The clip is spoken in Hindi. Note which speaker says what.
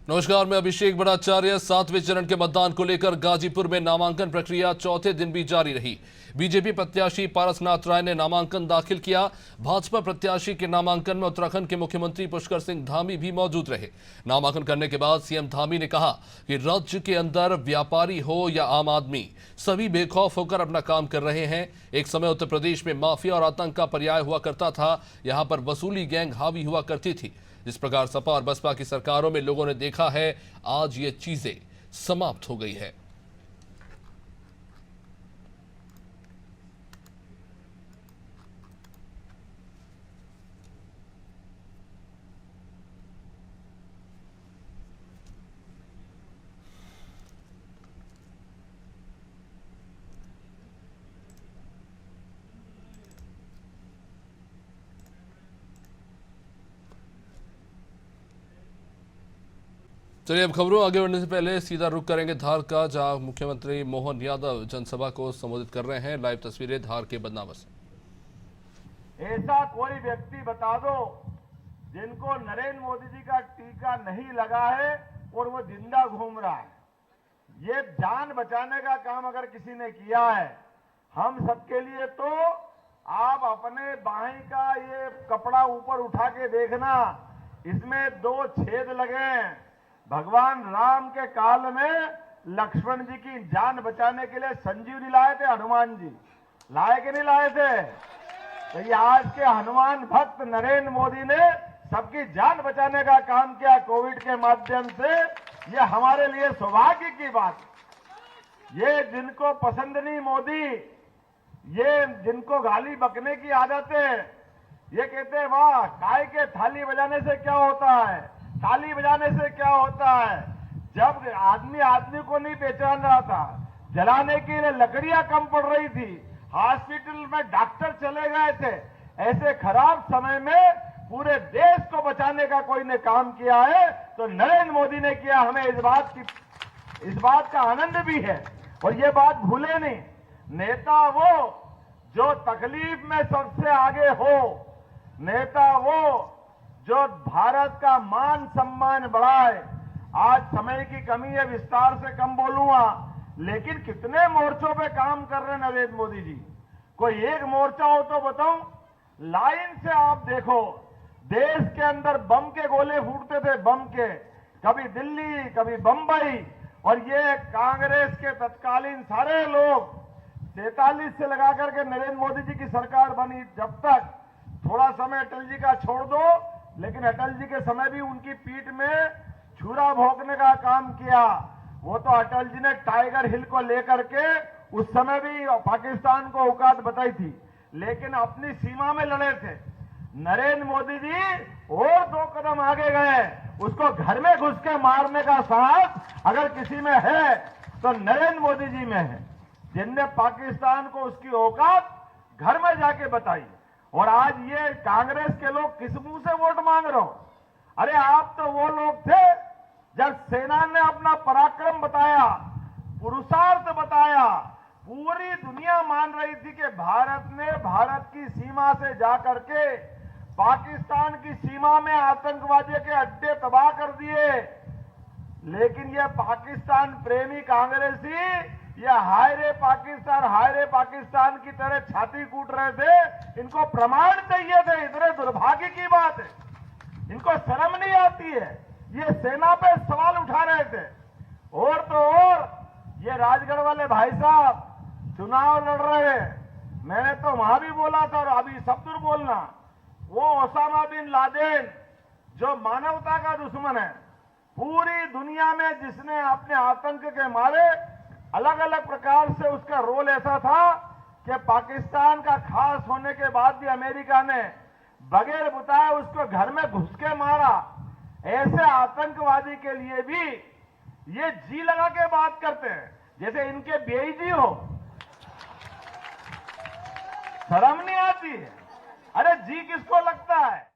Speaker 1: नमस्कार, मैं अभिषेक भट्टाचार्य। 7वें चरण के मतदान को लेकर गाजीपुर में नामांकन प्रक्रिया चौथे दिन भी जारी रही। बीजेपी प्रत्याशी पारसनाथ राय ने नामांकन दाखिल किया। भाजपा प्रत्याशी के नामांकन में उत्तराखंड के मुख्यमंत्री पुष्कर सिंह धामी भी मौजूद रहे। नामांकन करने के बाद सीएम धामी ने कहा कि राज्य के अंदर व्यापारी हो या आम आदमी, सभी बेखौफ होकर अपना काम कर रहे हैं। एक समय उत्तर प्रदेश में माफिया और आतंक का पर्याय हुआ करता था। यहां पर वसूली गैंग हावी हुआ करती थी। जिस प्रकार सपा और बसपा की सरकारों में लोगों ने देखा है, आज ये चीजें समाप्त हो गई है। चलिए, अब खबरों आगे बढ़ने से पहले सीधा रुख करेंगे धार का, जहां मुख्यमंत्री मोहन यादव जनसभा को संबोधित कर रहे हैं। लाइव तस्वीरें धार के बदनावर से।
Speaker 2: ऐसा कोई व्यक्ति बता दो जिनको नरेंद्र मोदी जी का टीका नहीं लगा है और वो जिंदा घूम रहा है। ये जान बचाने का काम अगर किसी ने किया है, हम सबके लिए, तो आप अपने बाहीं का ये कपड़ा ऊपर उठा के देखना, इसमें 2 छेद लगे हैं। भगवान राम के काल में लक्ष्मण जी की जान बचाने के लिए संजीवनी लाए थे हनुमान जी, लाए कि नहीं लाए थे? तो ये आज के हनुमान भक्त नरेंद्र मोदी ने सबकी जान बचाने का काम किया कोविड के माध्यम से। ये हमारे लिए सौभाग्य की बात। ये जिनको पसंद नहीं मोदी, ये जिनको गाली बकने की आदत है, ये कहते हैं वाह, काय के थाली बजाने से क्या होता है, ताली बजाने से क्या होता है। जब आदमी आदमी को नहीं पहचान रहा था, जलाने के लिए लकड़ियां कम पड़ रही थी, हॉस्पिटल में डॉक्टर चले गए थे, ऐसे खराब समय में पूरे देश को बचाने का कोई ने काम किया है तो नरेंद्र मोदी ने किया। हमें इस बात का आनंद भी है। और ये बात भूले नहीं, नेता वो जो तकलीफ में सबसे आगे हो, नेता वो जो भारत का मान सम्मान बढ़ाए। आज समय की कमी है, विस्तार से कम बोलूंगा, लेकिन कितने मोर्चों पे काम कर रहे हैं नरेंद्र मोदी जी। कोई एक मोर्चा हो तो बताऊं? लाइन से आप देखो, देश के अंदर बम के गोले फूटते थे, बम के, कभी दिल्ली कभी बंबई। और ये कांग्रेस के तत्कालीन सारे लोग 43 से लगा करके नरेंद्र मोदी जी की सरकार बनी। जब तक थोड़ा समय अटल जी का छोड़ दो, लेकिन अटल जी के समय भी उनकी पीठ में छुरा भोंकने का काम किया। वो तो अटल जी ने टाइगर हिल को लेकर के उस समय भी पाकिस्तान को औकात बताई थी, लेकिन अपनी सीमा में लड़े थे। नरेंद्र मोदी जी और 2 कदम आगे गए, उसको घर में घुस के मारने का साहस अगर किसी में है तो नरेंद्र मोदी जी में है, जिनने पाकिस्तान को उसकी औकात घर में जाके बताई। और आज ये कांग्रेस के लोग किस मुंह से वोट मांग रहे हो? अरे आप तो वो लोग थे जब सेना ने अपना पराक्रम बताया, पुरुषार्थ बताया, पूरी दुनिया मान रही थी कि भारत ने भारत की सीमा से जाकर के पाकिस्तान की सीमा में आतंकवादियों के अड्डे तबाह कर दिए। लेकिन ये पाकिस्तान प्रेमी कांग्रेसी ये हाय रे पाकिस्तान की तरह छाती कूट रहे थे। इनको प्रमाण चाहिए थे। इतने दुर्भाग्य की बात है, इनको शर्म नहीं आती है। ये सेना पे सवाल उठा रहे थे। और तो और ये राजगढ़ वाले भाई साहब चुनाव लड़ रहे हैं। मैंने तो वहां भी बोला था और अभी सब दूर बोलना, वो ओसामा बिन लादेन जो मानवता का दुश्मन है, पूरी दुनिया में जिसने अपने आतंक के मारे अलग अलग प्रकार से, उसका रोल ऐसा था कि पाकिस्तान का खास होने के बाद भी अमेरिका ने बगैर बताए उसको घर में घुस के मारा। ऐसे आतंकवादी के लिए भी ये जी लगा के बात करते हैं जैसे इनके बेईजी हो। शर्म नहीं आती है? अरे जी किसको लगता है?